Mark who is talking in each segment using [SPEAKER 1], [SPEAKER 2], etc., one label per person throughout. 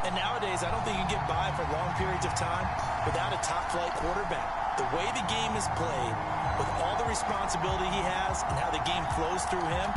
[SPEAKER 1] And nowadays, I don't think you can get by for long periods of time without a top-flight quarterback. The way the game is played, with all the responsibility he has and how the game flows through him.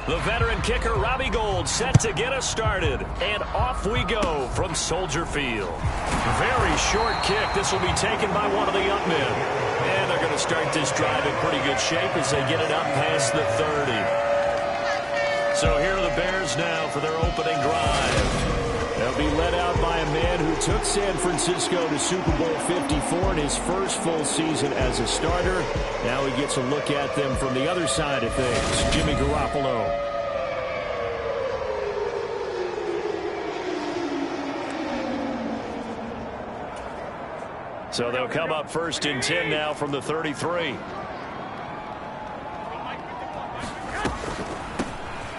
[SPEAKER 2] The veteran kicker, Robbie Gould, set to get us started. And off we go from Soldier Field. Very short kick. This will be taken by one of the up men. And they're going to start this drive in pretty good shape as they get it up past the 30. So here are the Bears now for their opening drive. They'll be led out by a man who took San Francisco to Super Bowl 54 in his first full season as a starter. Now he gets a look at them from the other side of things. Jimmy Garoppolo. So they'll come up first and 10 now from the 33.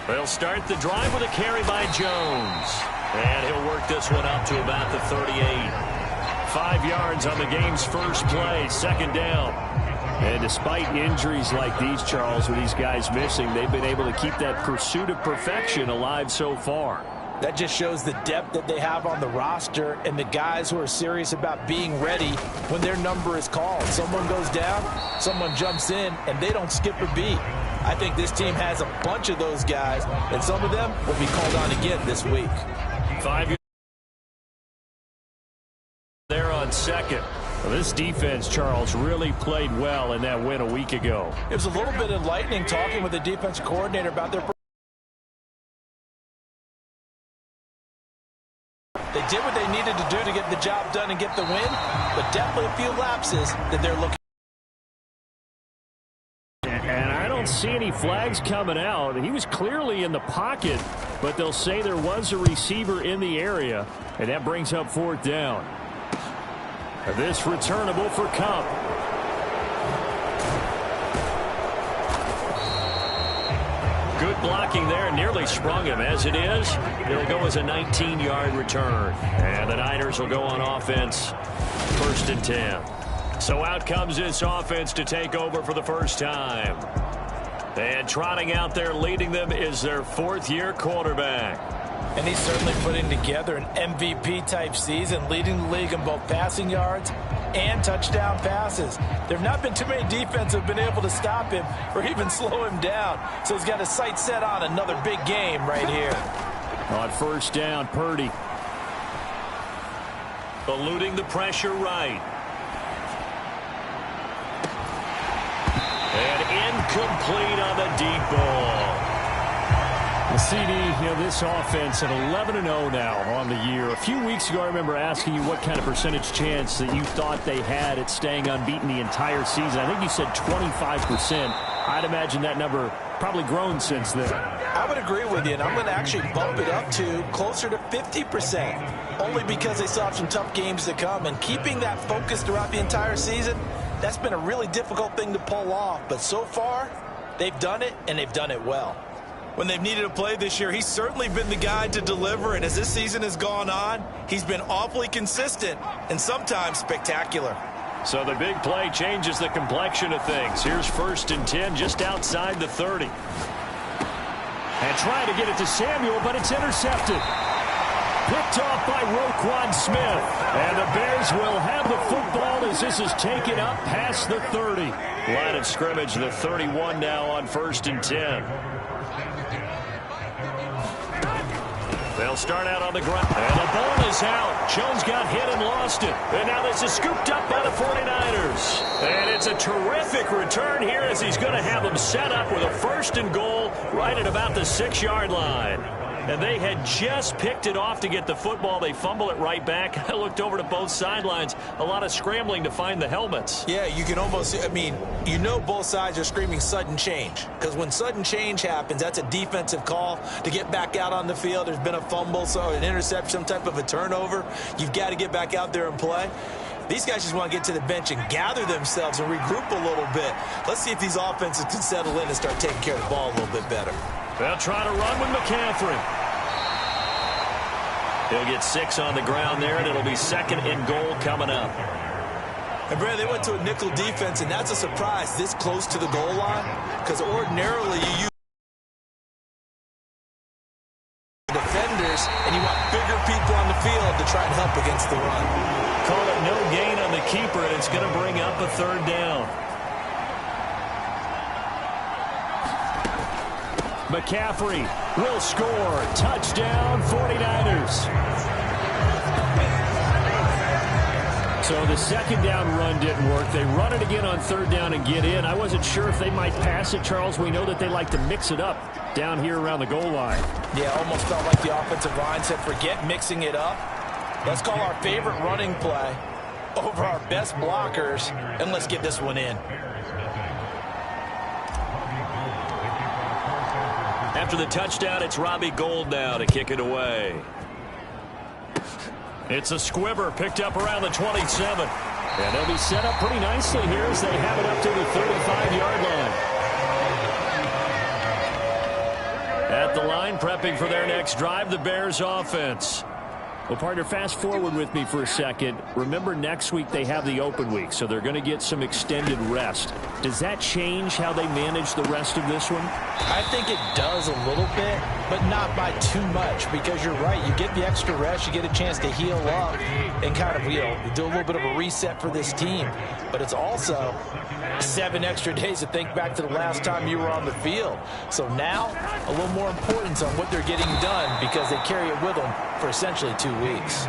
[SPEAKER 2] They'll start the drive with a carry by Jones. And he'll work this one up to about the 38. 5 yards on the game's first play, second down. And despite injuries like these, Charles, with these guys missing, they've been able to keep that pursuit of perfection alive so far.
[SPEAKER 1] That just shows the depth that they have on the roster and the guys who are serious about being ready when their number is called. Someone goes down, someone jumps in, and they don't skip a beat. I think this team has a bunch of those guys, and some of them will be called on again this week.
[SPEAKER 2] 5 yards there on second. Well, this defense, Charles, really played well in that win a week ago.
[SPEAKER 1] It was a little bit enlightening talking with the defensive coordinator about their. They did what they needed to do to get the job done and get the win, but definitely a few lapses that they're looking.
[SPEAKER 2] And I don't see any flags coming out. He was clearly in the pocket, but they'll say there was a receiver in the area, and that brings up fourth down. This returnable for Kupp. Good blocking there, nearly sprung him. As it is, it'll go as a 19-yard return. And the Niners will go on offense, first and 10. So out comes this offense to take over for the first time. And trotting out there leading them is their fourth-year quarterback.
[SPEAKER 1] And he's certainly putting together an MVP-type season, leading the league in both passing yards and touchdown passes. There have not been too many defenses who have been able to stop him or even slow him down. So he's got his sights set on another big game right here.
[SPEAKER 2] On first down, Purdy. Eluding the pressure right. And incomplete on the deep ball. The CD, this offense at 11-0 now on the year. A few weeks ago, I remember asking you what kind of percentage chance that you thought they had at staying unbeaten the entire season. I think you said 25%. I'd imagine that number probably grown since then.
[SPEAKER 1] I would agree with you, and I'm going to actually bump it up to closer to 50%, only because they still have some tough games to come. And keeping that focus throughout the entire season, that's been a really difficult thing to pull off. But so far, they've done it, and they've done it well. When they've needed a play this year, he's certainly been the guy to deliver. And as this season has gone on, he's been awfully consistent and sometimes spectacular.
[SPEAKER 2] So the big play changes the complexion of things. Here's 1st and 10 just outside the 30. And trying to get it to Samuel, but it's intercepted. Picked off by Roquan Smith. And the Bears will have the football as this is taken up past the 30. Line of scrimmage, the 31 now on 1st and 10. They'll start out on the ground. And the ball is out. Jones got hit and lost it. And now this is scooped up by the 49ers. And it's a terrific return here as he's going to have them set up with a 1st and goal right at about the 6-yard line. And they had just picked it off to get the football. They fumble it right back. I looked over to both sidelines. A lot of scrambling to find the helmets.
[SPEAKER 1] Yeah, you can almost, you know both sides are screaming sudden change. Because when sudden change happens, that's a defensive call to get back out on the field. There's been a fumble, so an interception, some type of a turnover. You've got to get back out there and play. These guys just want to get to the bench and gather themselves and regroup a little bit. Let's see if these offenses can settle in and start taking care of the ball a little bit better.
[SPEAKER 2] They'll try to run with McCaffrey. He'll get 6 on the ground there, and it'll be 2nd and goal coming up.
[SPEAKER 1] And, Brad, they went to a nickel defense, and that's a surprise this close to the goal line, because ordinarily you use defenders, and you want bigger people on the field to try and help against the run.
[SPEAKER 2] Call it no gain on the keeper, and it's going to bring up a 3rd down. McCaffrey will score. Touchdown, 49ers. So the 2nd down run didn't work. They run it again on 3rd down and get in. I wasn't sure if they might pass it, Charles. We know that they like to mix it up down here around the goal line.
[SPEAKER 1] Yeah, almost felt like the offensive line said, forget mixing it up. Let's call our favorite running play over our best blockers, and let's get this one in.
[SPEAKER 2] After the touchdown, it's Robbie Gould now to kick it away. It's a squibber picked up around the 27. And they'll be set up pretty nicely here as they have it up to the 35-yard line. At the line, prepping for their next drive, the Bears offense. Well, partner, fast forward with me for a second. Remember, next week they have the open week, so they're going to get some extended rest. Does that change how they manage the rest of this one?
[SPEAKER 1] I think it does a little bit, but not by too much, because you're right. You get the extra rest, you get a chance to heal up and kind of, do a little bit of a reset for this team. But it's also 7 extra days to think back to the last time you were on the field. So now, a little more importance on what they're getting done, because they carry it with them for essentially 2 weeks.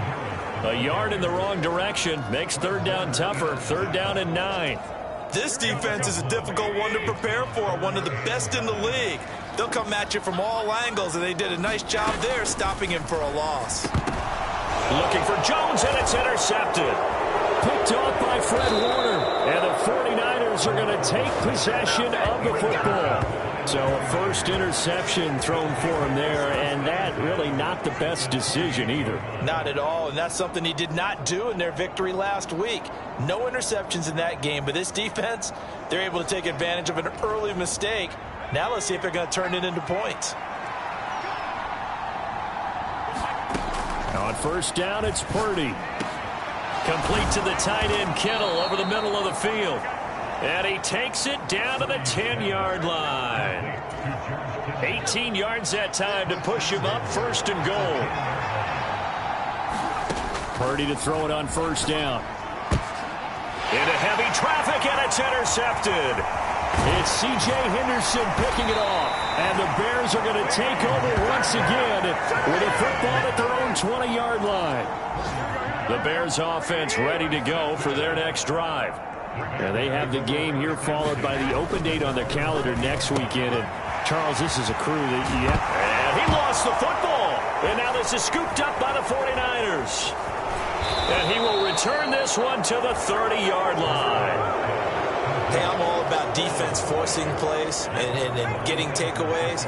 [SPEAKER 2] A yard in the wrong direction makes 3rd down tougher. 3rd down and 9.
[SPEAKER 1] This defense is a difficult one to prepare for, one of the best in the league. They'll come at you from all angles, and they did a nice job there stopping him for a loss.
[SPEAKER 2] Looking for Jones, and it's intercepted. Picked off by Fred Warner, and the 49ers are going to take possession of the football. So a first interception thrown for him there, and that really not the best decision either.
[SPEAKER 1] Not at all, and that's something he did not do in their victory last week. No interceptions in that game, but this defense, they're able to take advantage of an early mistake. Now let's see if they're going to turn it into points.
[SPEAKER 2] On 1st down, it's Purdy. Complete to the tight end, Kittle, over the middle of the field. And he takes it down to the 10-yard line. 18 yards that time to push him up, 1st and goal. Purdy to throw it on 1st down. Into heavy traffic, and it's intercepted. It's C.J. Henderson picking it off. And the Bears are going to take over once again with a football at their own 20-yard line. The Bears offense ready to go for their next drive. And they have the game here followed by the open date on their calendar next weekend. And Charles, this is a crew that, and he lost the football. And now this is scooped up by the 49ers. And he will return this one to the 30-yard line.
[SPEAKER 1] Hey, I'm all about defense forcing plays and getting takeaways.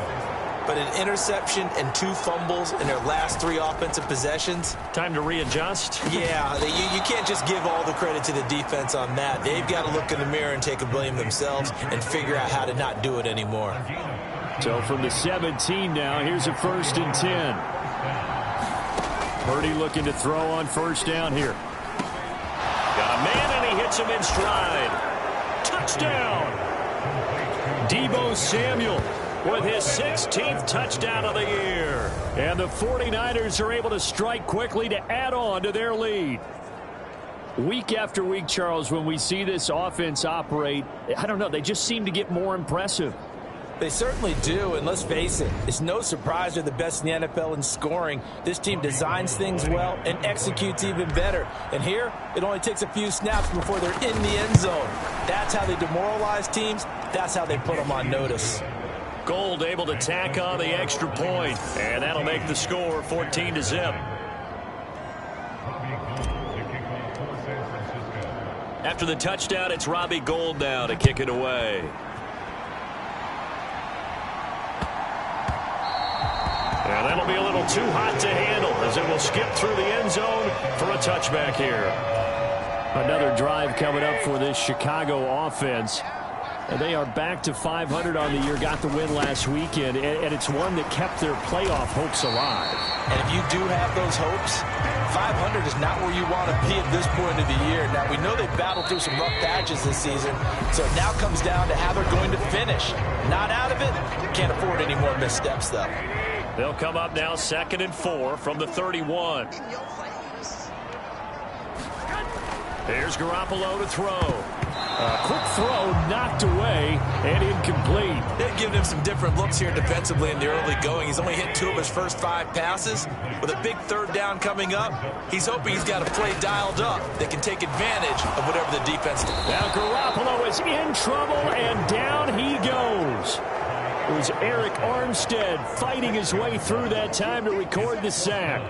[SPEAKER 1] But an interception and 2 fumbles in their last 3 offensive possessions.
[SPEAKER 2] Time to readjust.
[SPEAKER 1] Yeah, you can't just give all the credit to the defense on that. They've got to look in the mirror and take a blame themselves and figure out how to not do it anymore.
[SPEAKER 2] So from the 17 now, here's a 1st and 10. Purdy looking to throw on 1st down here. Got a man, and he hits gets him in stride. Touchdown! Deebo Samuel with his 16th touchdown of the year. And the 49ers are able to strike quickly to add on to their lead. Week after week, Charles, when we see this offense operate, I don't know, they just seem to get more impressive.
[SPEAKER 1] They certainly do, and let's face it, it's no surprise they're the best in the NFL in scoring. This team designs things well and executes even better. And here, it only takes a few snaps before they're in the end zone. That's how they demoralize teams. That's how they put them on notice.
[SPEAKER 2] Gold able to tack on the extra point, and that'll make the score 14-0. After the touchdown, it's Robbie Gould now to kick it away. And that'll be a little too hot to handle as it will skip through the end zone for a touchback here. Another drive coming up for this Chicago offense. And they are back to 500 on the year, got the win last weekend, and it's one that kept their playoff hopes alive.
[SPEAKER 1] And if you do have those hopes, 500 is not where you want to be at this point of the year. Now, we know they battled through some rough patches this season, so it now comes down to how they're going to finish. Not out of it, can't afford any more missteps, though.
[SPEAKER 2] They'll come up now 2nd and 4 from the 31. Here's Garoppolo to throw. A quick throw knocked away and incomplete.
[SPEAKER 1] They've given him some different looks here defensively in the early going. He's only hit 2 of his first 5 passes. With a big 3rd down coming up, he's hoping he's got a play dialed up that can take advantage of whatever the defense does.
[SPEAKER 2] Now Garoppolo is in trouble, and down he goes. It was Eric Armstead fighting his way through that time to record the sack.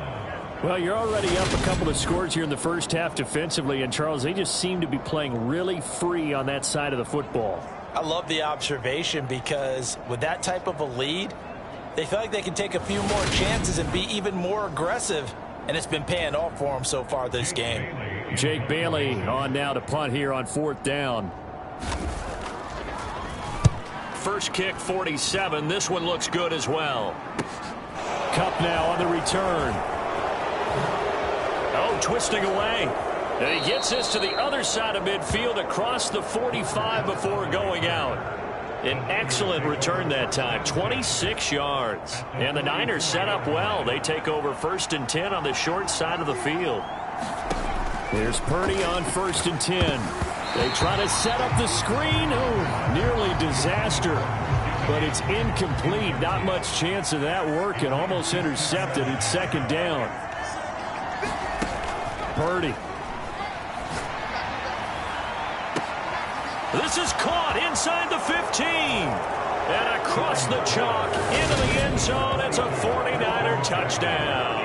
[SPEAKER 2] Well, you're already up a couple of scores here in the first half defensively, and Charles, they just seem to be playing really free on that side of the football.
[SPEAKER 1] I love the observation because with that type of a lead, they feel like they can take a few more chances and be even more aggressive, and it's been paying off for them so far this game.
[SPEAKER 2] Jake Bailey on now to punt here on 4th down. First kick, 47. This one looks good as well. Kupp now on the return. Oh, twisting away. And he gets this to the other side of midfield across the 45 before going out. An excellent return that time, 26 yards. And the Niners set up well. They take over 1st and 10 on the short side of the field. There's Purdy on 1st and 10. They try to set up the screen. Oh, nearly disaster. But it's incomplete. Not much chance of that working. Almost intercepted. It's 2nd down. Purdy. This is caught inside the 15. And across the chalk into the end zone. It's a 49er touchdown.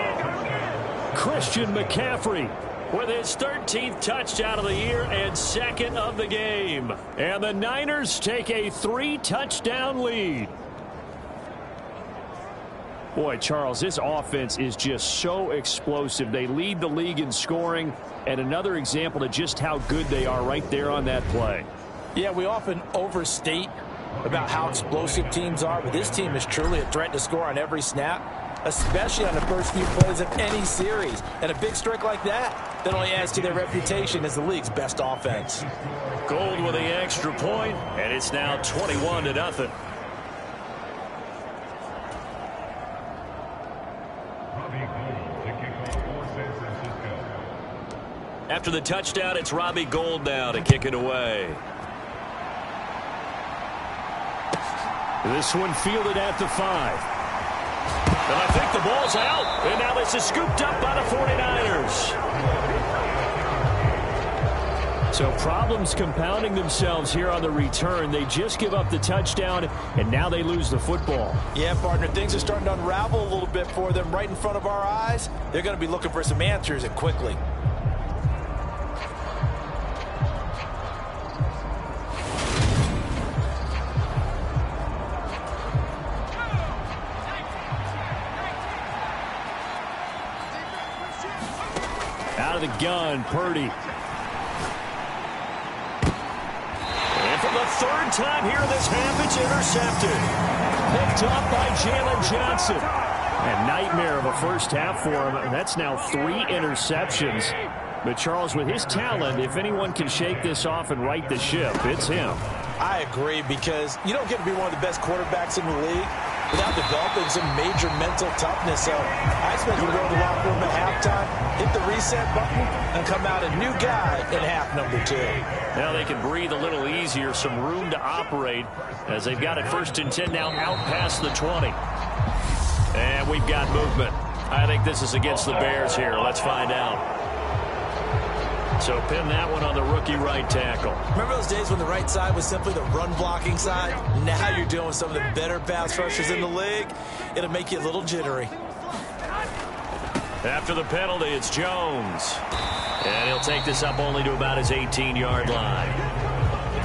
[SPEAKER 2] Christian McCaffrey with his 13th touchdown of the year and 2nd of the game. And the Niners take a 3-touchdown lead. Boy, Charles, this offense is just so explosive. They lead the league in scoring, and another example of just how good they are right there on that play.
[SPEAKER 1] Yeah, we often overstate about how explosive teams are, but this team is truly a threat to score on every snap, especially on the first few plays of any series. And a big streak like that only adds to their reputation as the league's best offense.
[SPEAKER 2] Gold with the extra point, and it's now 21-0. After the touchdown, it's Robbie Gould now to kick it away. This one fielded at the 5. And I think the ball's out. And now this is scooped up by the 49ers. So problems compounding themselves here on the return. They just give up the touchdown, and now they lose the football.
[SPEAKER 1] Yeah, partner, things are starting to unravel a little bit for them right in front of our eyes. They're going to be looking for some answers, and quickly.
[SPEAKER 2] Out of the gun, Purdy. And for the 3rd time here in this half, it's intercepted. Picked up by Jalen Johnson. A nightmare of a first half for him. And that's now 3 interceptions. But, Charles, with his talent, if anyone can shake this off and right the ship, it's him.
[SPEAKER 1] I agree, because you don't get to be one of the best quarterbacks in the league without developing some major mental toughness. So I expect him to go to the locker room at halftime, hit the reset button, and come out a new guy in half number 2.
[SPEAKER 2] Now they can breathe a little easier, some room to operate as they've got it 1st and 10 now out past the 20. And we've got movement. I think this is against the Bears here. Let's find out. So pin that one on the rookie right tackle.
[SPEAKER 1] Remember those days when the right side was simply the run-blocking side? Now you're dealing with some of the better pass rushers in the league. It'll make you a little jittery.
[SPEAKER 2] After the penalty, it's Jones. And he'll take this up only to about his 18-yard line.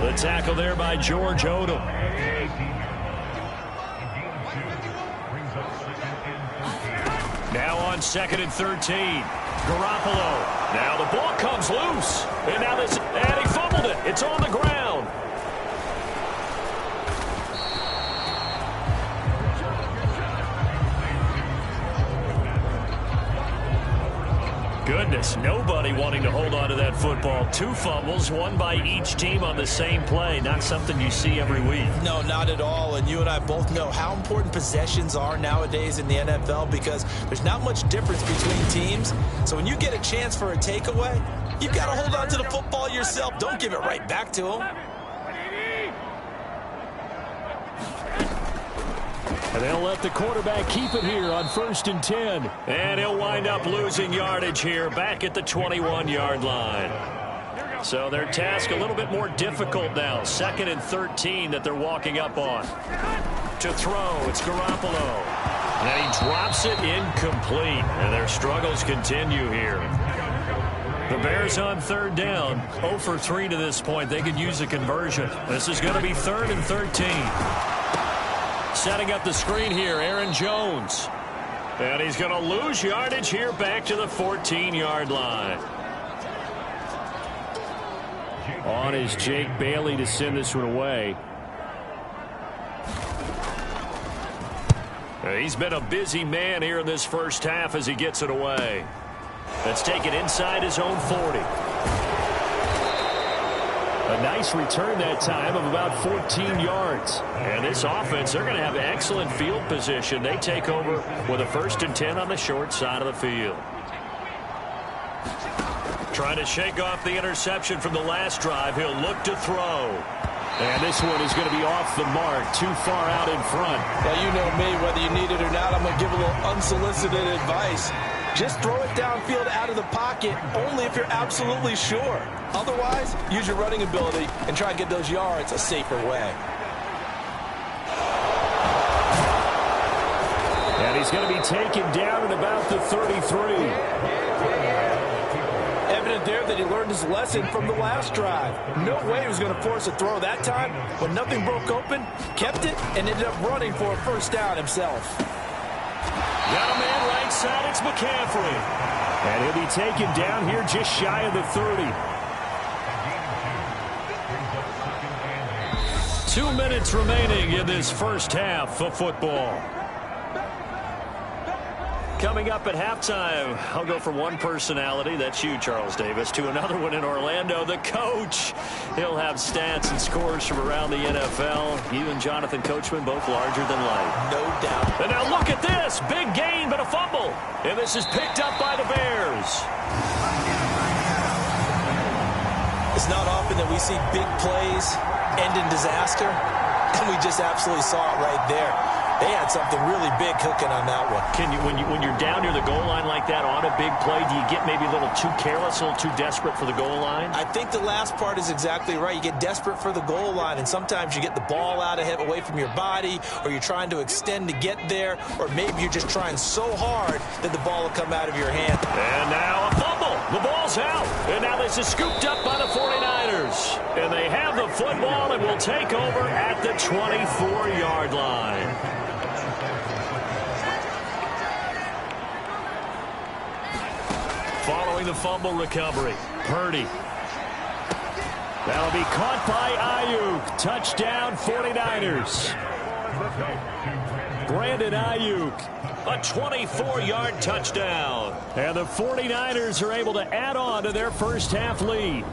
[SPEAKER 2] The tackle there by George Odom. Now on 2nd and 13. Garoppolo. Now the ball comes loose. And now this, and he fumbled it. It's on the ground. Goodness, nobody wanting to hold on to that football. 2 fumbles, one by each team on the same play. Not something you see every week.
[SPEAKER 1] No, not at all. And you and I both know how important possessions are nowadays in the NFL, because there's not much difference between teams. So when you get a chance for a takeaway, you've got to hold on to the football yourself. Don't give it right back to them.
[SPEAKER 2] And they'll let the quarterback keep it here on 1st and 10. And he'll wind up losing yardage here back at the 21-yard line. So their task a little bit more difficult now. 2nd and 13 that they're walking up on. To throw, it's Garoppolo. And he drops it incomplete. And their struggles continue here. The Bears on 3rd down. 0 for 3 to this point. They could use a conversion. This is going to be 3rd and 13. Setting up the screen here, Aaron Jones. And he's going to lose yardage here back to the 14-yard line. On is Jake Bailey to send this one away. He's been a busy man here in this first half as he gets it away. That's taken inside his own 40. A nice return that time of about 14 yards. And this offense, they're going to have excellent field position. They take over with a 1st and 10 on the short side of the field. Trying to shake off the interception from the last drive. He'll look to throw. And this one is going to be off the mark, too far out in front.
[SPEAKER 1] Well, you know me, whether you need it or not, I'm going to give a little unsolicited advice. Just throw it downfield out of the pocket, only if you're absolutely sure. Otherwise, use your running ability and try to get those yards a safer way.
[SPEAKER 2] And he's going to be taken down at about the 33.
[SPEAKER 1] Evident there that he learned his lesson from the last drive. No way he was going to force a throw that time. When nothing broke open, kept it, and ended up running for a 1st down himself.
[SPEAKER 2] Got a man right side, it's McCaffrey. And he'll be taken down here just shy of the 30. 2 minutes remaining in this first half of football. Coming up at halftime, I'll go from one personality, that's you, Charles Davis, to another one in Orlando, the coach. He'll have stats and scores from around the NFL. You and Jonathan Coachman, both larger than life.
[SPEAKER 1] No doubt.
[SPEAKER 2] And now look at this. Big gain, but a fumble. And this is picked up by the Bears.
[SPEAKER 1] It's not often that we see big plays end in disaster, and we just absolutely saw it right there. They had something really big cooking on that one.
[SPEAKER 2] When you're down near the goal line like that on a big play, do you get maybe a little too careless, a little too desperate for the goal line?
[SPEAKER 1] I think the last part is exactly right. You get desperate for the goal line, and sometimes you get the ball out ahead, away from your body, or you're trying to extend to get there, or maybe you're just trying so hard that the ball will come out of your hand.
[SPEAKER 2] And now a fumble. The ball's out. And now this is scooped up by the 49ers. And they have the football and will take over at the 24-yard line. Following the fumble recovery, Purdy. That'll be caught by Ayuk. Touchdown, 49ers. Brandon Ayuk, a 24-yard touchdown. And the 49ers are able to add on to their first half lead.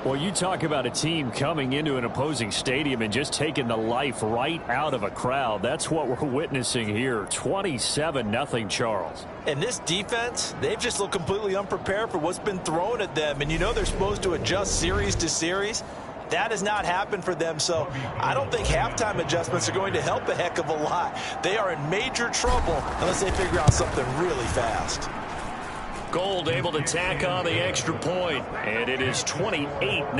[SPEAKER 2] Well, you talk about a team coming into an opposing stadium and just taking the life right out of a crowd. That's what we're witnessing here. 27-0, Charles.
[SPEAKER 1] And this defense, they've just looked completely unprepared for what's been thrown at them. And you know they're supposed to adjust series to series. That has not happened for them, so I don't think halftime adjustments are going to help a heck of a lot. They are in major trouble unless they figure out something really fast.
[SPEAKER 2] Gold able to tack on the extra point, and it is 28-0.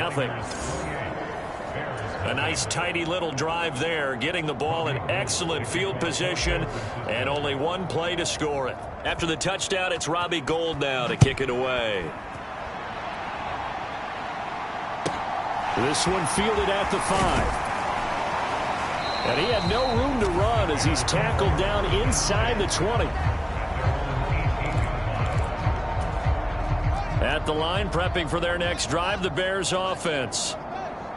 [SPEAKER 2] A nice tidy little drive there, getting the ball in excellent field position, and only one play to score it. After the touchdown, it's Robbie Gould now to kick it away. This one fielded at the 5. And he had no room to run as he's tackled down inside the 20. At the line, prepping for their next drive, the Bears offense.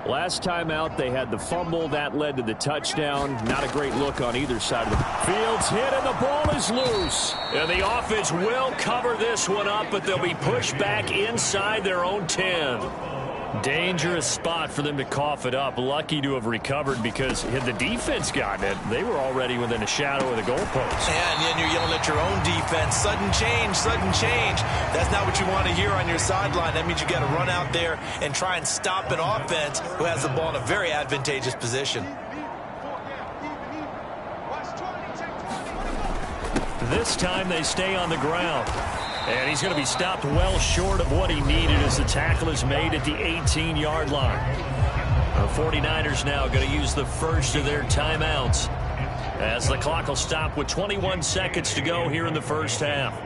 [SPEAKER 2] Last time out, they had the fumble. That led to the touchdown. Not a great look on either side of the field's hit, and the ball is loose. And the offense will cover this one up, but they'll be pushed back inside their own 10. Dangerous spot for them to cough it up. Lucky to have recovered because had the defense gotten it, they were already within a shadow of the goalpost.
[SPEAKER 1] And then you're yelling at your own defense. Sudden change, sudden change. That's not what you want to hear on your sideline. That means you got to run out there and try and stop an offense who has the ball in a very advantageous position.
[SPEAKER 2] This time they stay on the ground. And he's going to be stopped well short of what he needed as the tackle is made at the 18-yard line. The 49ers now going to use the first of their timeouts as the clock will stop with 21 seconds to go here in the first half.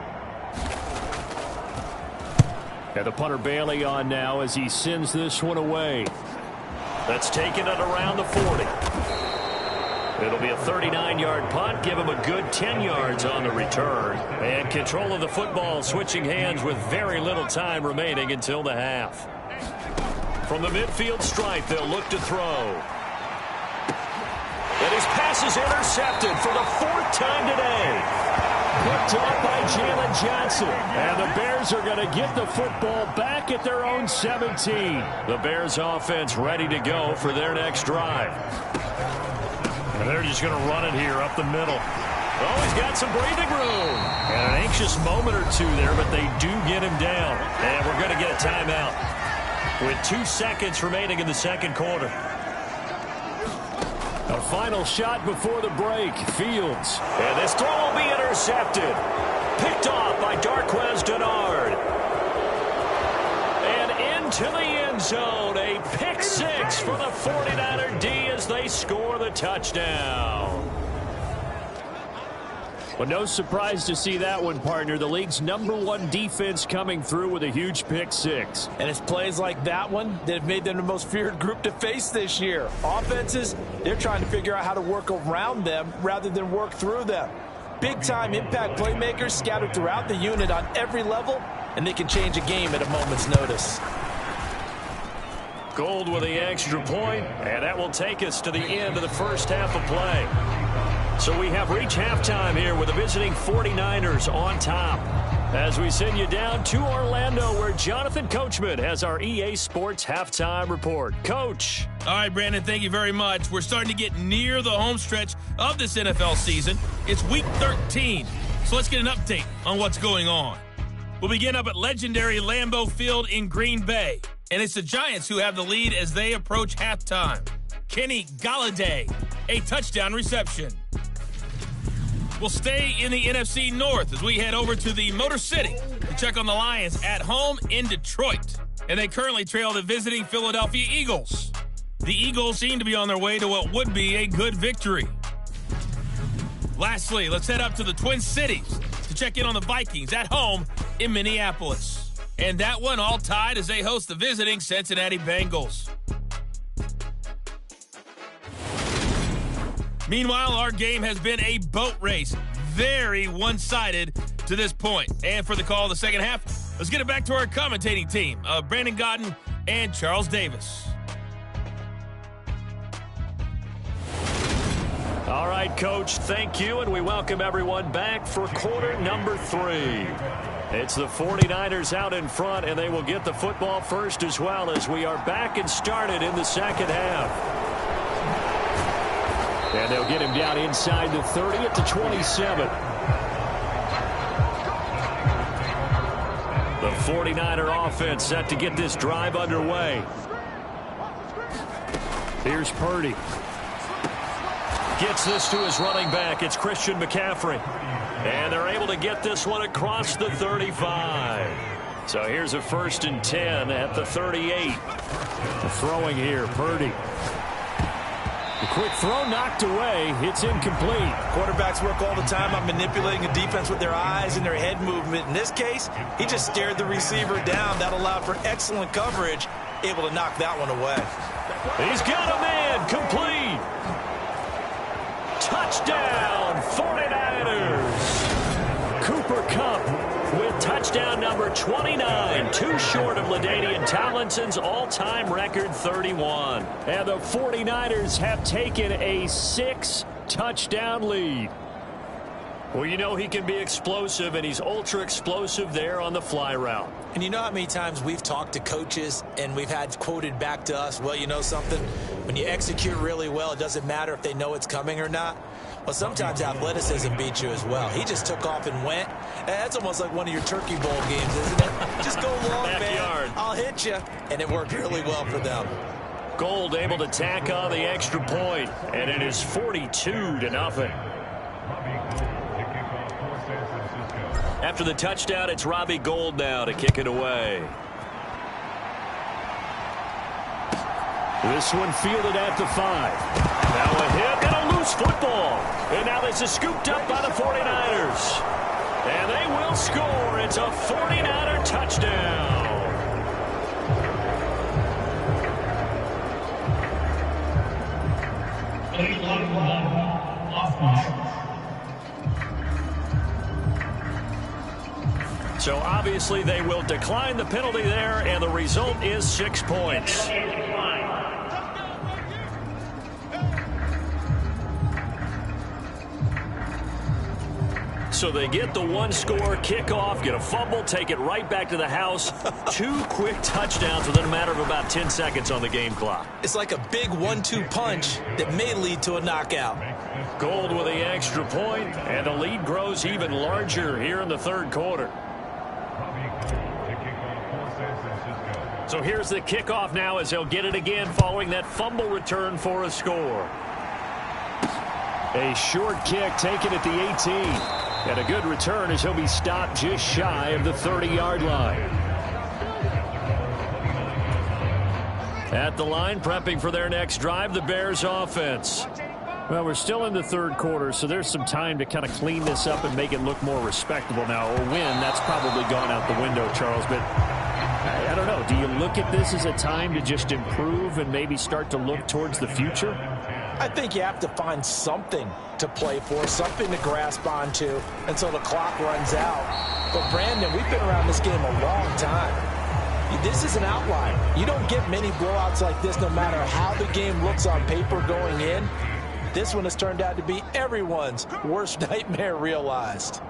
[SPEAKER 2] And the punter Bailey on now as he sends this one away. That's taken it around the 40. It'll be a 39-yard punt. Give him a good 10 yards on the return. And control of the football switching hands with very little time remaining until the half. From the midfield stripe, they'll look to throw. And his pass is intercepted for the 4th time today. Picked off by Jalen Johnson. And the Bears are going to get the football back at their own 17. The Bears offense ready to go for their next drive. And they're just going to run it here up the middle. Oh, he's got some breathing room. And an anxious moment or two there, but they do get him down. And we're going to get a timeout with 2 seconds remaining in the second quarter. A final shot before the break. Fields. And this throw will be intercepted. Picked off by Darqueze Dennard. And into the end zone. A pick 6 for the 49er D as they score the touchdown. Well, no surprise to see that one, partner. The league's #1 defense coming through with a huge pick 6.
[SPEAKER 1] And it's plays like that one that have made them the most feared group to face this year. Offenses, they're trying to figure out how to work around them rather than work through them. Big-time impact playmakers scattered throughout the unit on every level, and they can change a game at a moment's notice.
[SPEAKER 2] Gold with the extra point, and that will take us to the end of the first half of play. So we have reached halftime here with the visiting 49ers on top. As we send you down to Orlando, where Jonathan Coachman has our EA Sports halftime report. Coach.
[SPEAKER 3] All right, Brandon, thank you very much. We're starting to get near the home stretch of this NFL season. It's Week 13, so let's get an update on what's going on. We'll begin up at legendary Lambeau Field in Green Bay. And it's the Giants who have the lead as they approach halftime. Kenny Golladay, a touchdown reception. We'll stay in the NFC North as we head over to the Motor City to check on the Lions at home in Detroit. And they currently trail the visiting Philadelphia Eagles. The Eagles seem to be on their way to what would be a good victory. Lastly, let's head up to the Twin Cities to check in on the Vikings at home in Minneapolis. And that one all tied as they host the visiting Cincinnati Bengals. Meanwhile, our game has been a boat race. Very one-sided to this point. And for the call of the second half, let's get it back to our commentating team of Brandon Godden and Charles Davis.
[SPEAKER 2] right, Coach. Thank you, and we welcome everyone back for quarter number 3. It's the 49ers out in front, and they will get the football first as well as we are back and started in the second half. And they'll get him down inside the 30 at the 27. The 49er offense set to get this drive underway. Here's Purdy. Gets this to his running back. It's Christian McCaffrey. And they're able to get this one across the 35. So here's a 1st and 10 at the 38. The throwing here, Purdy. The quick throw knocked away. It's incomplete.
[SPEAKER 1] Quarterbacks work all the time on manipulating a defense with their eyes and their head movement. In this case, he just stared the receiver down. That allowed for excellent coverage. Able to knock that one away.
[SPEAKER 2] He's got a man. Complete. Touchdown, 49ers. Cooper Kupp with touchdown number 29, too short of LaDainian Tomlinson's all-time record 31. And the 49ers have taken a 6-touchdown lead. Well, you know he can be explosive, and he's ultra-explosive there on the fly route.
[SPEAKER 1] And you know how many times we've talked to coaches and we've had quoted back to us, well, you know something? When you execute really well, it doesn't matter if they know it's coming or not. Well, sometimes athleticism beats you as well. He just took off and went. That's almost like one of your Turkey Bowl games, isn't it? Just go long, man. I'll hit you. And it worked really well for them.
[SPEAKER 2] Gold able to tack on the extra point, and it is 42-0. After the touchdown, it's Robbie Gould now to kick it away. This one fielded at the 5. Now a hit and a loose football. And now this is scooped up by the 49ers. And they will score. It's a 49er touchdown. So obviously they will decline the penalty there, and the result is 6 points. So they get the one-score kickoff, get a fumble, take it right back to the house. 2 quick touchdowns within a matter of about 10 seconds on the game clock.
[SPEAKER 1] It's like a big 1-2 punch that may lead to a knockout.
[SPEAKER 2] Gould with the extra point, and the lead grows even larger here in the third quarter. So here's the kickoff now as they'll get it again following that fumble return for a score. A short kick taken at the 18. And a good return as he'll be stopped just shy of the 30-yard line. At the line, prepping for their next drive, the Bears offense. Well, we're still in the third quarter, so there's some time to kind of clean this up and make it look more respectable now. A win, that's probably gone out the window, Charles, but I don't know. Do you look at this as a time to just improve and maybe start to look towards the future?
[SPEAKER 1] I think you have to find something to play for, something to grasp onto until the clock runs out. But, Brandon, we've been around this game a long time. This is an outlier. You don't get many blowouts like this no matter how the game looks on paper going in. This one has turned out to be everyone's worst nightmare realized.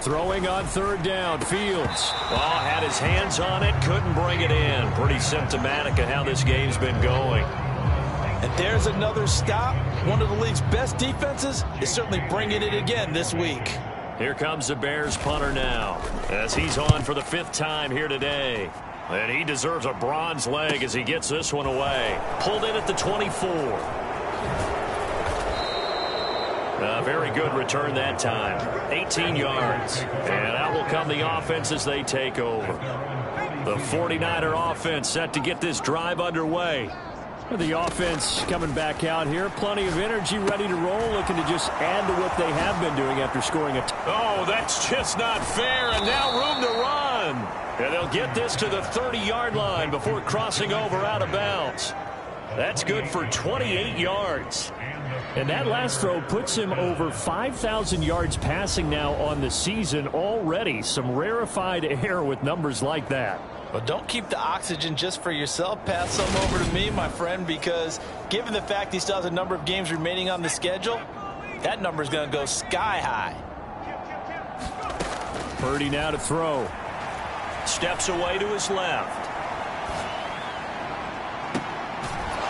[SPEAKER 2] Throwing on third down, Fields. Oh, had his hands on it, couldn't bring it in. Pretty symptomatic of how this game's been going.
[SPEAKER 1] And there's another stop. One of the league's best defenses is certainly bringing it again this week.
[SPEAKER 2] Here comes the Bears punter now, as he's on for the 5th time here today. And he deserves a bronze leg as he gets this one away. Pulled in at the 24. A very good return that time. 18 yards. And out will come the offense as they take over. The 49er offense set to get this drive underway. The offense coming back out here. Plenty of energy, ready to roll, looking to just add to what they have been doing after scoring a Oh, that's just not fair, and now room to run. And they'll get this to the 30-yard line before crossing over out of bounds. That's good for 28 yards. And that last throw puts him over 5,000 yards passing now on the season already. Some rarefied air with numbers like that.
[SPEAKER 1] Well, don't keep the oxygen just for yourself. Pass some over to me, my friend, because Given the fact he still has a number of games remaining on the schedule, that number is going to go sky high.
[SPEAKER 2] Purdy now to throw. Steps away to his left.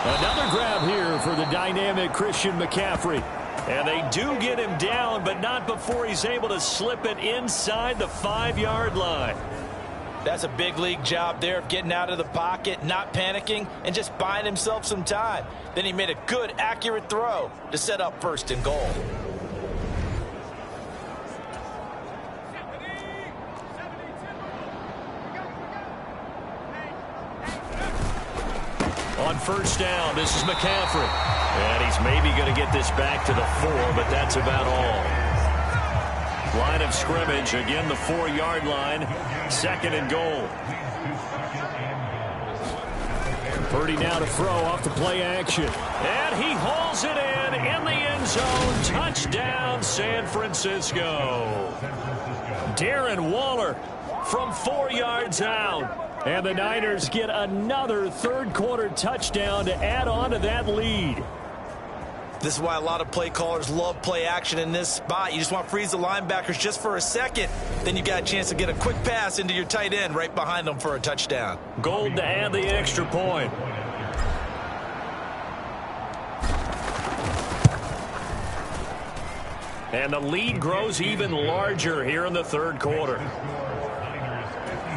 [SPEAKER 2] Another grab here for the dynamic Christian McCaffrey. And they do get him down, but not before he's able to slip it inside the 5-yard line.
[SPEAKER 1] That's a big league job there of getting out of the pocket, not panicking, and just buying himself some time. Then he made a good, accurate throw to set up 1st and goal.
[SPEAKER 2] On 1st down, this is McCaffrey. And he's maybe going to get this back to the 4, but that's about all. Line of scrimmage, again the 4-yard line, 2nd and goal. Purdy now to throw off the play action. And he hauls it in the end zone. Touchdown, San Francisco. Darren Waller from 4 yards out. And the Niners get another 3rd quarter touchdown to add on to that lead.
[SPEAKER 1] This is why a lot of play callers love play action in this spot. You just want to freeze the linebackers just for a second. Then you got a chance to get a quick pass into your tight end right behind them for a touchdown.
[SPEAKER 2] Gold to add the extra point. And the lead grows even larger here in the 3rd quarter.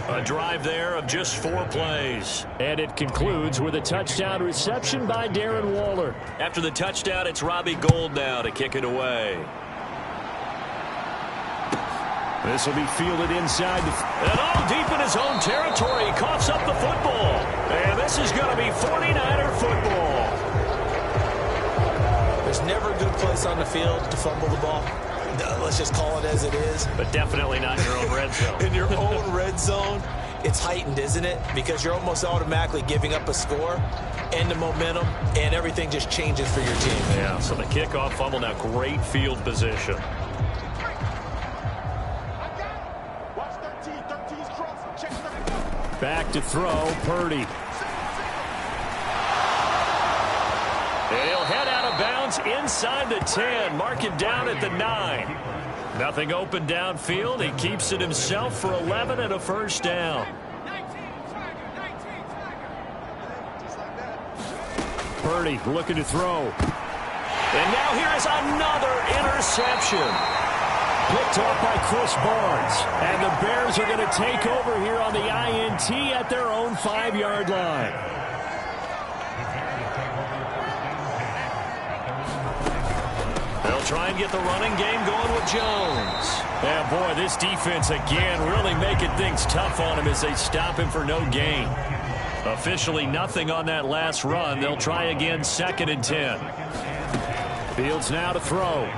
[SPEAKER 2] A drive there of just 4 plays. And it concludes with a touchdown reception by Darren Waller. After the touchdown, it's Robbie Gould now to kick it away. This will be fielded inside. And all deep in his own territory. He coughs up the football. And this is going to be 49er football.
[SPEAKER 1] There's never a good place on the field to fumble the ball. Let's just call it as it is.
[SPEAKER 2] But definitely not in your own red zone.
[SPEAKER 1] In your own red zone, it's heightened, isn't it? Because you're almost automatically giving up a score and the momentum, and everything just changes for your team.
[SPEAKER 2] Yeah, so the kickoff fumble, now great field position. Back to throw, Purdy. And he'll head out of bounds inside the 10. Mark it down at the 9. Nothing open downfield. He keeps it himself for 11 and a 1st down. Purdy looking to throw. And now here is another interception. Picked off by Chris Barnes. And the Bears are going to take over here on the INT at their own 5-yard line. They'll try and get the running game going with Jones. Yeah, boy, this defense again really making things tough on him as they stop him for no gain. Officially nothing on that last run. They'll try again, 2nd and 10. Fields now to throw.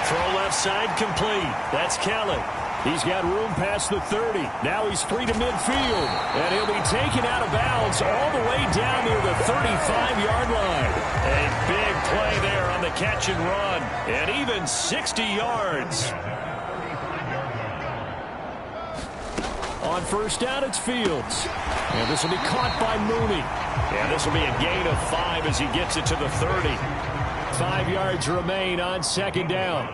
[SPEAKER 2] Throw left side complete. That's Kelly. He's got room past the 30. Now he's free to midfield. And he'll be taken out of bounds all the way down near the 35-yard line. A big play there on the catch and run. And even 60 yards. On 1st down, it's Fields. And this will be caught by Mooney. And this will be a gain of 5 as he gets it to the 30. 5 yards remain on 2nd down.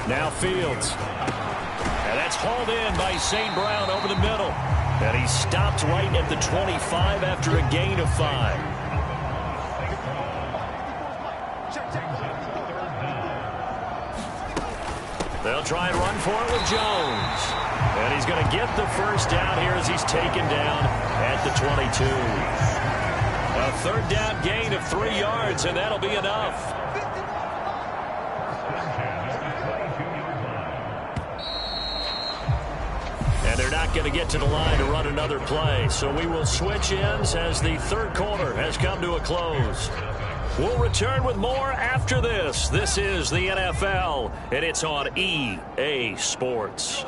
[SPEAKER 2] Now Fields. And that's hauled in by St. Brown over the middle. And he stopped right at the 25 after a gain of 5. They'll try and run for it with Jones. And he's going to get the 1st down here as he's taken down at the 22. A 3rd down gain of 3 yards, and that'll be enough. And they're not going to get to the line to run another play. So we will switch ends as the 3rd quarter has come to a close. We'll return with more after this. This is the NFL, and it's on EA Sports.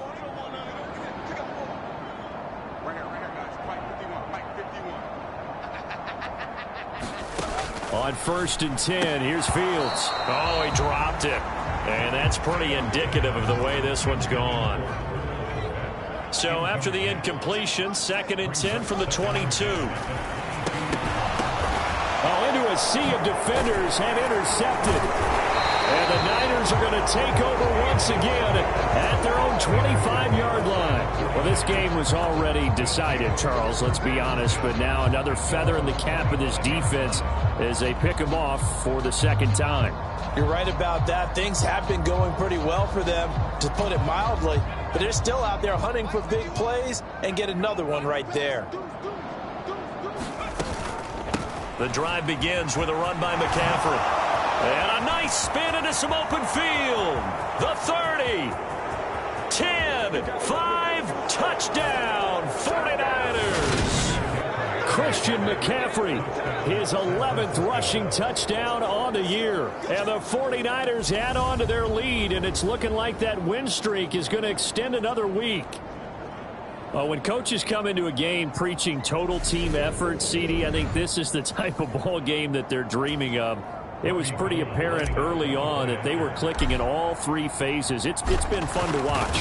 [SPEAKER 2] On 1st and 10, here's Fields. Oh, he dropped it. And that's pretty indicative of the way this one's gone. So after the incompletion, 2nd and 10 from the 22. a sea of defenders have intercepted. And the Niners are going to take over once again at their own 25-yard line. Well, this game was already decided, Charles, let's be honest. But now another feather in the cap of this defense as they pick them off for the second time.
[SPEAKER 1] You're right about that. Things have been going pretty well for them, to put it mildly. But they're still out there hunting for big plays and get another one right there.
[SPEAKER 2] The drive begins with a run by McCaffrey. And a nice spin into some open field. The 30, 10, 5, touchdown, 49ers. Christian McCaffrey, his 11th rushing touchdown on the year. And the 49ers add on to their lead, and it's looking like that win streak is going to extend another week. When coaches come into a game preaching total team effort, CD, I think this is the type of ball game that they're dreaming of. It was pretty apparent early on that they were clicking in all three phases. It's been fun to watch.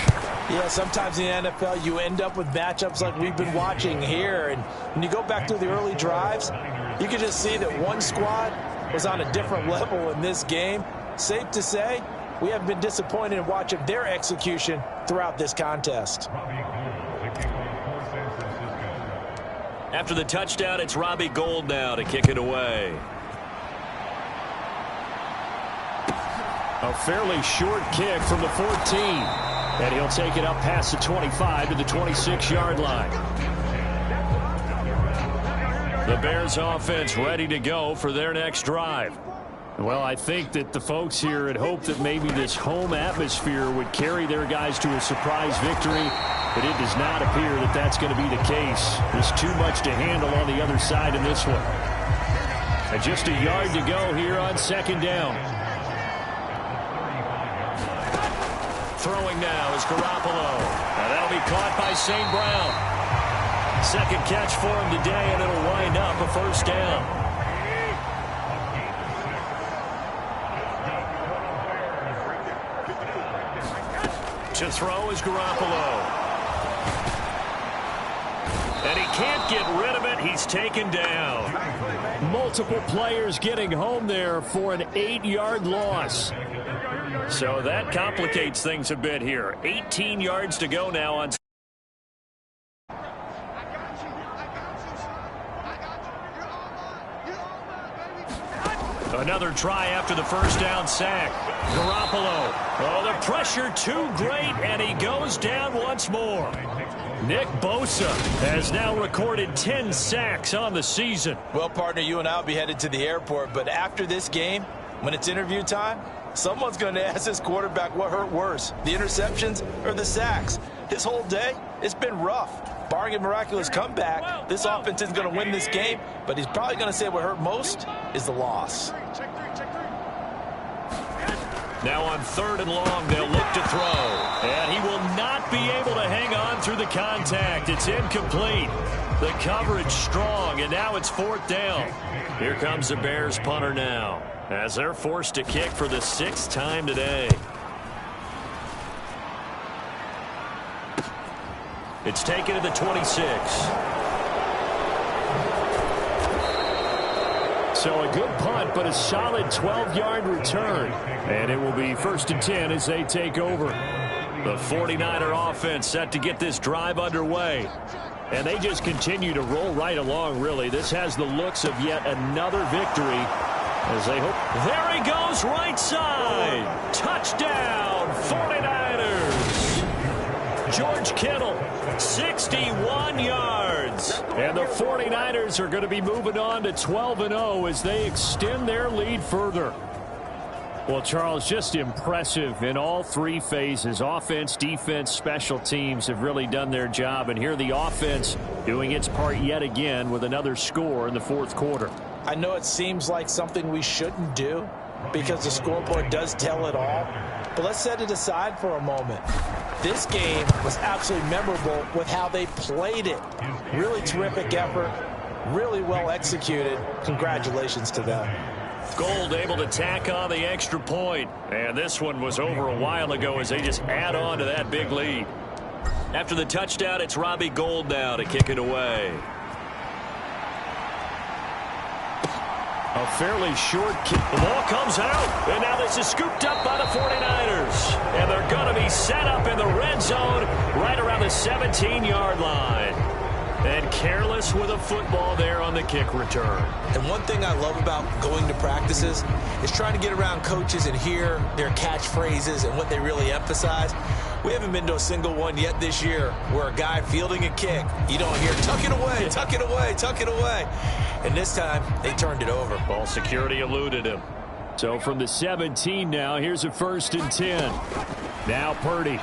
[SPEAKER 1] Yeah, sometimes in the NFL you end up with matchups like we've been watching here. And when you go back to the early drives, you can just see that one squad was on a different level in this game. Safe to say, we have been disappointed in watching their execution throughout this contest.
[SPEAKER 2] After the touchdown, it's Robbie Gould now to kick it away. A fairly short kick from the 14. And he'll take it up past the 25 to the 26-yard line. The Bears offense ready to go for their next drive. Well, I think that the folks here had hoped that maybe this home atmosphere would carry their guys to a surprise victory, but it does not appear that that's going to be the case. There's too much to handle on the other side in this one. And just a yard to go here on second down. Throwing now is Garoppolo. And that'll be caught by St. Brown. Second catch for him today, and it'll wind up a first down. To throw is Garoppolo. And he can't get rid of it. He's taken down. Multiple players getting home there for an 8-yard loss. So that complicates things a bit here. 18 yards to go now on. Another try after the first down sack. Garoppolo. Oh, the pressure too great, and he goes down once more. Nick Bosa has now recorded 10 sacks on the season.
[SPEAKER 1] Well, partner, you and I will be headed to the airport, but after this game, when it's interview time, someone's going to ask this quarterback what hurt worse, the interceptions or the sacks. This whole day, it's been rough. Barring a miraculous comeback, this offense isn't going to win this game, but he's probably going to say what hurt most is the loss.
[SPEAKER 2] Now on 3rd and long, they'll look to throw. And he will not be able to hang on through the contact. It's incomplete. The coverage strong, and now it's 4th down. Here comes the Bears punter now, as they're forced to kick for the 6th time today. It's taken to the 26. So a good punt, but a solid 12-yard return. And it will be 1st and 10 as they take over. The 49er offense set to get this drive underway. And they just continue to roll right along, really. This has the looks of yet another victory as they hope. There he goes, right side. Touchdown, 49ers. George Kittle, 61 yards. And the 49ers are going to be moving on to 12-0 as they extend their lead further. Well, Charles, just impressive in all three phases. Offense, defense, special teams have really done their job. And here the offense doing its part yet again with another score in the 4th quarter.
[SPEAKER 1] I know it seems like something we shouldn't do because the scoreboard does tell it all. But let's set it aside for a moment. This game was absolutely memorable with how they played it. Really terrific effort, really well executed. Congratulations to them.
[SPEAKER 2] Gould able to tack on the extra point. And this one was over a while ago as they just add on to that big lead. After the touchdown, it's Robbie Gould now to kick it away. A fairly short kick. The ball comes out, and now this is scooped up by the 49ers. And they're going to be set up in the red zone right around the 17-yard line. And careless with a football there on the kick return.
[SPEAKER 1] And one thing I love about going to practices is trying to get around coaches and hear their catchphrases and what they really emphasize. We haven't been to a single one yet this year where a guy fielding a kick, you don't hear, tuck it away, tuck it away, tuck it away. And this time, they turned it over.
[SPEAKER 2] Ball security eluded him. So from the 17 now, here's a 1st and 10. Now Purdy.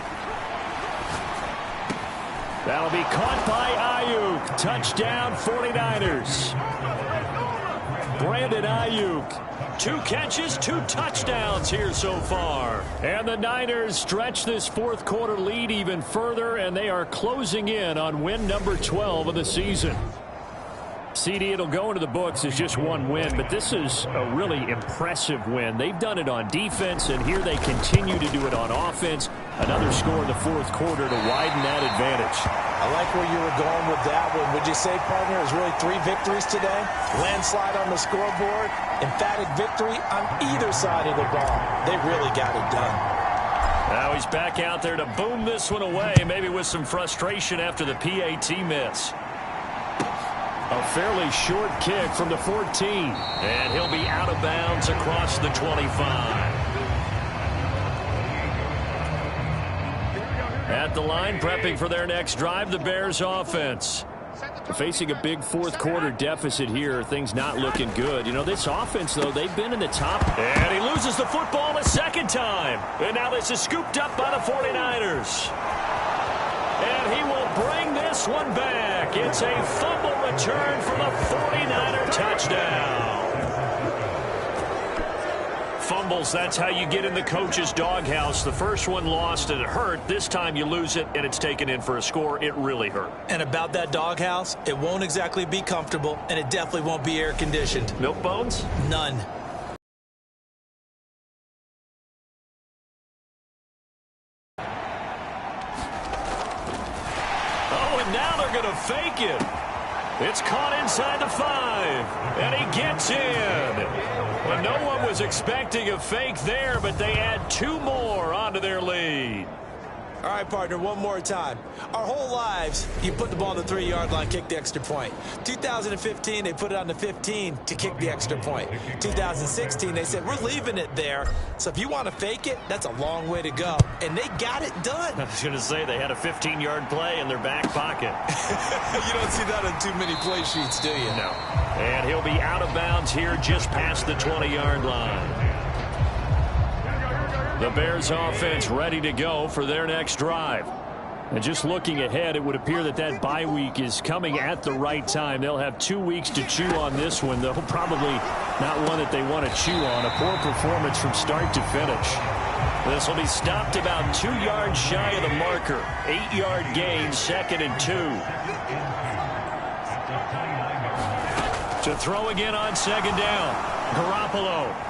[SPEAKER 2] That'll be caught by Ayuk. Touchdown 49ers. Brandon Ayuk. 2 catches, 2 touchdowns here so far. And the Niners stretch this 4th quarter lead even further, and they are closing in on win number 12 of the season. CD, it'll go into the books as just 1 win, but this is a really impressive win. They've done it on defense, and here they continue to do it on offense. Another score in the 4th quarter to widen that advantage.
[SPEAKER 1] I like where you were going with that one. Would you say, partner, it was really 3 victories today? Landslide on the scoreboard, emphatic victory on either side of the ball. They really got it done.
[SPEAKER 2] Now he's back out there to boom this one away, maybe with some frustration after the PAT miss. A fairly short kick from the 14. And he'll be out of bounds across the 25. At the line, prepping for their next drive, the Bears offense. Facing a big 4th quarter deficit here, things not looking good. You know, this offense, though, they've been in the top. And he loses the football a 2nd time. And now this is scooped up by the 49ers. And he will bring this one back. It's a fumble return from a 49er touchdown. Fumbles, that's how you get in the coach's doghouse. The first one lost and it hurt. This time you lose it and it's taken in for a score. It really hurt.
[SPEAKER 1] And about that doghouse, it won't exactly be comfortable, and it definitely won't be air conditioned.
[SPEAKER 2] Milk bones?
[SPEAKER 1] None.
[SPEAKER 2] Now they're going to fake it. It's caught inside the 5, and he gets in. Well, no one was expecting a fake there, but they add 2 more onto their lead.
[SPEAKER 1] All right, partner, one more time. Our whole lives, you put the ball on the 3-yard line, kick the extra point. 2015, they put it on the 15 to kick the extra point. 2016, they said, we're leaving it there. So if you want to fake it, that's a long way to go. And they got it done.
[SPEAKER 2] I was going to say, they had a 15-yard play in their back pocket.
[SPEAKER 1] You don't see that on too many play sheets, do you?
[SPEAKER 2] No. And he'll be out of bounds here just past the 20-yard line. The Bears offense ready to go for their next drive. And just looking ahead, it would appear that that bye week is coming at the right time. They'll have 2 weeks to chew on this one, though probably not one that they want to chew on. A poor performance from start to finish. This will be stopped about 2 yards shy of the marker. 8-yard gain, 2nd and 2. To throw again on 2nd down. Garoppolo.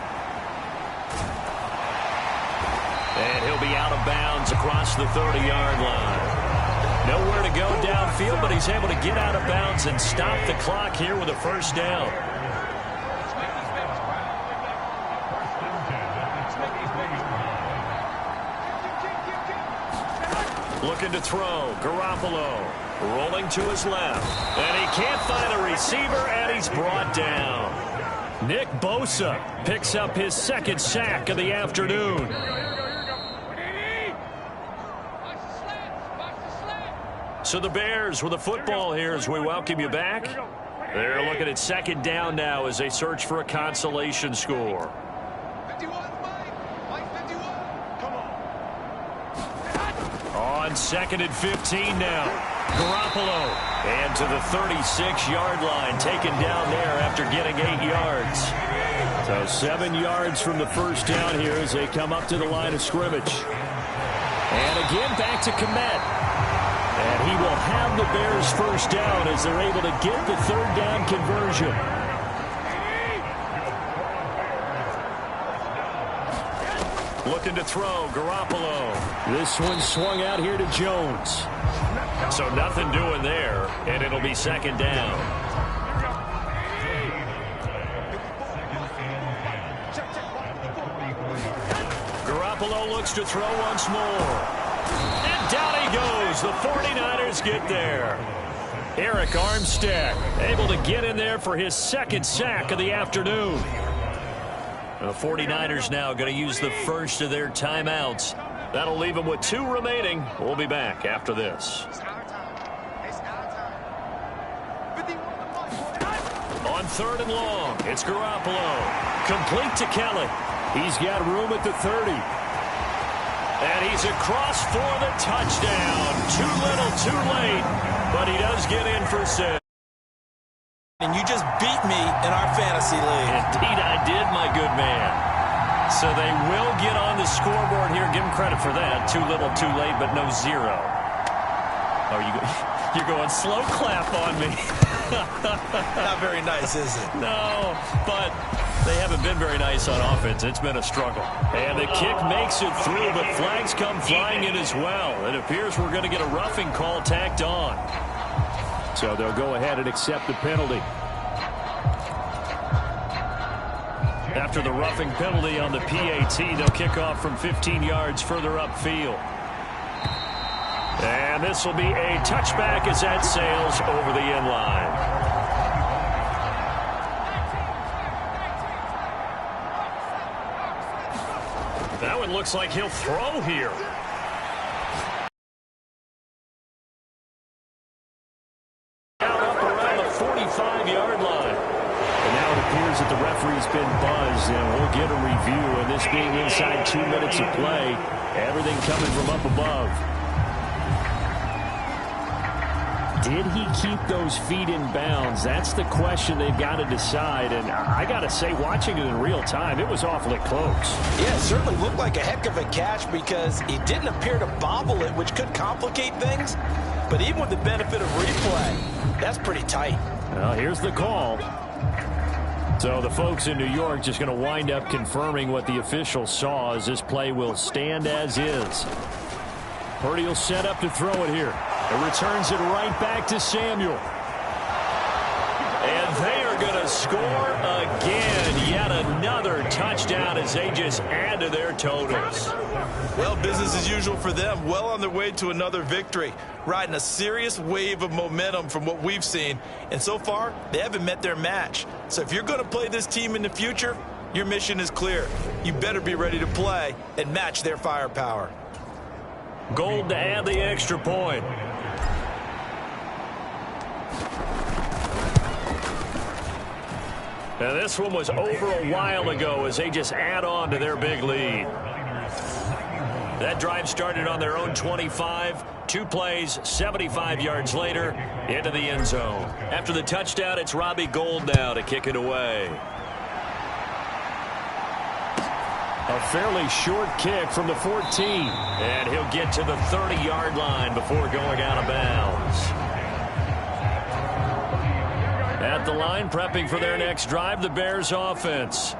[SPEAKER 2] And he'll be out of bounds across the 30-yard line. Nowhere to go downfield, but he's able to get out of bounds and stop the clock here with a 1st down. Looking to throw. Garoppolo rolling to his left. And he can't find a receiver, and he's brought down. Nick Bosa picks up his 2nd sack of the afternoon. So the Bears with the football here as we welcome you back. They're looking at 2nd down now as they search for a consolation score. On 2nd and 15 now. Garoppolo. And to the 36-yard line, taken down there after getting 8 yards. So 7 yards from the 1st down here as they come up to the line of scrimmage. And again back to Komet. And he will have the Bears 1st down as they're able to get the 3rd down conversion. Looking to throw, Garoppolo. This one swung out here to Jones. So nothing doing there, and it'll be 2nd down. Garoppolo looks to throw once more. And down he goes. The 49ers get there. Eric Armstead able to get in there for his second sack of the afternoon. The 49ers now going to use the first of their timeouts. That'll leave them with 2 remaining. We'll be back after this. On 3rd and long, it's Garoppolo. Complete to Kelly. He's got room at the 30. And he's across for the touchdown. Too little, too late. But he does get in for 6.
[SPEAKER 1] And you just beat me in our fantasy league.
[SPEAKER 2] Indeed I did, my good man. So they will get on the scoreboard here. Give them credit for that. Too little, too late, but no 0. Oh, you're going slow clap on me.
[SPEAKER 1] Not very nice, is it?
[SPEAKER 2] No, but they haven't been very nice on offense. It's been a struggle. And the kick makes it through, but flags come flying in as well. It appears we're going to get a roughing call tacked on. So they'll go ahead and accept the penalty. After the roughing penalty on the PAT, they'll kick off from 15 yards further upfield. And this will be a touchback as that sails over the end line. That one looks like he'll throw here. Up around the 45-yard line. And now it appears that the referee's been buzzed, and we'll get a review. And this being inside 2 minutes of play, everything coming from up above. Did he keep those feet in bounds? That's the question they've got to decide. And I got to say, watching it in real time, it was awfully close.
[SPEAKER 1] Yeah, it certainly looked like a heck of a catch because he didn't appear to bobble it, which could complicate things. But even with the benefit of replay, that's pretty tight.
[SPEAKER 2] Well, here's the call. So the folks in New York just going to wind up confirming what the officials saw as this play will stand as is. Purdy will set up to throw it here. It returns it right back to Samuel. And they are going to score again. Yet another touchdown as they just add to their totals.
[SPEAKER 1] Well, business as usual for them. Well on their way to another victory. Riding a serious wave of momentum from what we've seen. And so far, they haven't met their match. So if you're going to play this team in the future, your mission is clear. You better be ready to play and match their firepower.
[SPEAKER 2] Gold to add the extra point. Now this one was over a while ago as they just add on to their big lead. That drive started on their own 25. 2 plays, 75 yards later, into the end zone. After the touchdown, it's Robbie Gould now to kick it away. A fairly short kick from the 14. And he'll get to the 30-yard line before going out of bounds. At the line, prepping for their next drive, the Bears offense.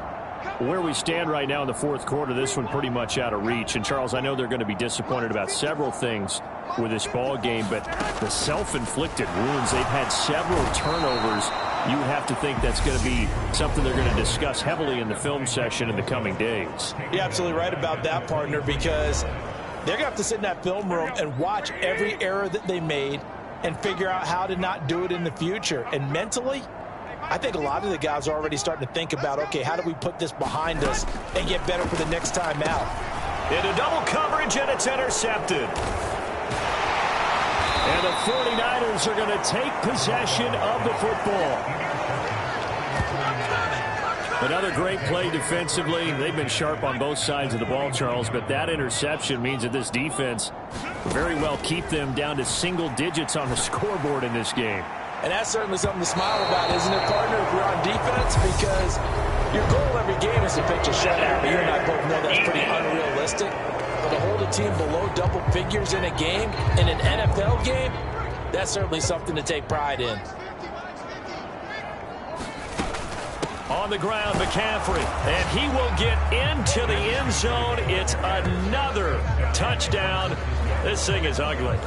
[SPEAKER 2] Where we stand right now in the 4th quarter, this one pretty much out of reach. And, Charles, I know they're going to be disappointed about several things with this ball game, but the self-inflicted wounds, they've had several turnovers. You have to think that's going to be something they're going to discuss heavily in the film session in the coming days.
[SPEAKER 1] You're absolutely right about that, partner, because they're going to have to sit in that film room and watch every error that they made and figure out how to not do it in the future. And mentally, I think a lot of the guys are already starting to think about, okay, how do we put this behind us and get better for the next time out?
[SPEAKER 2] Into double coverage, and it's intercepted. And the 49ers are going to take possession of the football. Another great play defensively. They've been sharp on both sides of the ball, Charles, but that interception means that this defense will very well keep them down to single digits on the scoreboard in this game.
[SPEAKER 1] And that's certainly something to smile about, isn't it, partner, if you're on defense? Because your goal every game is to pitch a shutout. But you and I both know that's pretty unrealistic. But to hold a team below double figures in a game, in an NFL game, that's certainly something to take pride in.
[SPEAKER 2] On the ground, McCaffrey, and he will get into the end zone. It's another touchdown. This thing is ugly.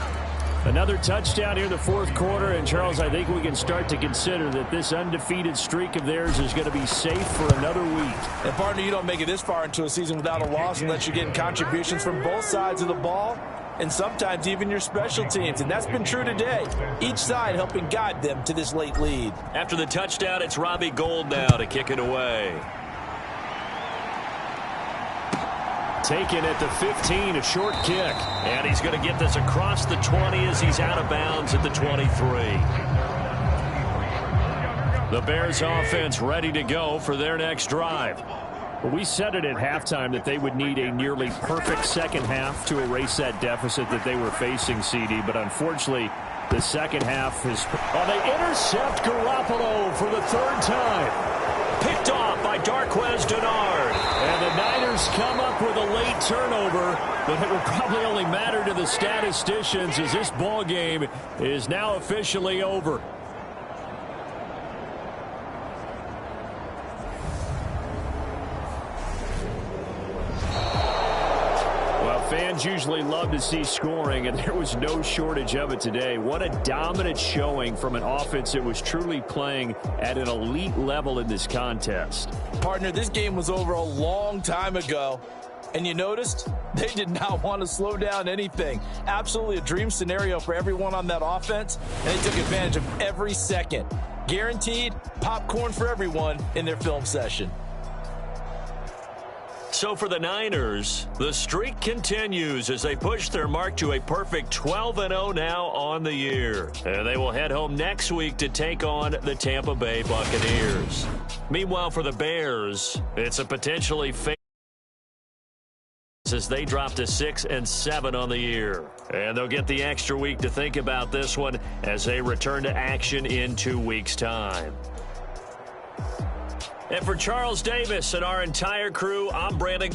[SPEAKER 2] Another touchdown here in the fourth quarter, and Charles, I think we can start to consider that this undefeated streak of theirs is going to be safe for another week.
[SPEAKER 1] And partner, you don't make it this far into a season without a loss unless you're getting contributions from both sides of the ball and sometimes even your special teams, and that's been true today. Each side helping guide them to this late lead.
[SPEAKER 2] After the touchdown, it's Robbie Gould now to kick it away. Taken at the 15, a short kick. And he's going to get this across the 20 as he's out of bounds at the 23. The Bears offense ready to go for their next drive. Well, we said it at halftime that they would need a nearly perfect second half to erase that deficit that they were facing, CD. But unfortunately, the second half is... Oh, they intercept Garoppolo for the third time. Picked off by Darqueze Dennard. And the Niners come up with a late turnover, but it will probably only matter to the statisticians as this ball game is now officially over. Fans usually love to see scoring, and there was no shortage of it today. What a dominant showing from an offense that was truly playing at an elite level in this contest.
[SPEAKER 1] Partner, this game was over a long time ago, and you noticed they did not want to slow down anything. Absolutely a dream scenario for everyone on that offense, and they took advantage of every second. Guaranteed popcorn for everyone in their film session.
[SPEAKER 2] So for the Niners, the streak continues as they push their mark to a perfect 12-0 now on the year. And they will head home next week to take on the Tampa Bay Buccaneers. Meanwhile, for the Bears, it's a potentially as they drop to 6-7 on the year. And they'll get the extra week to think about this one as they return to action in 2 weeks' time. And for Charles Davis and our entire crew, I'm Brandon.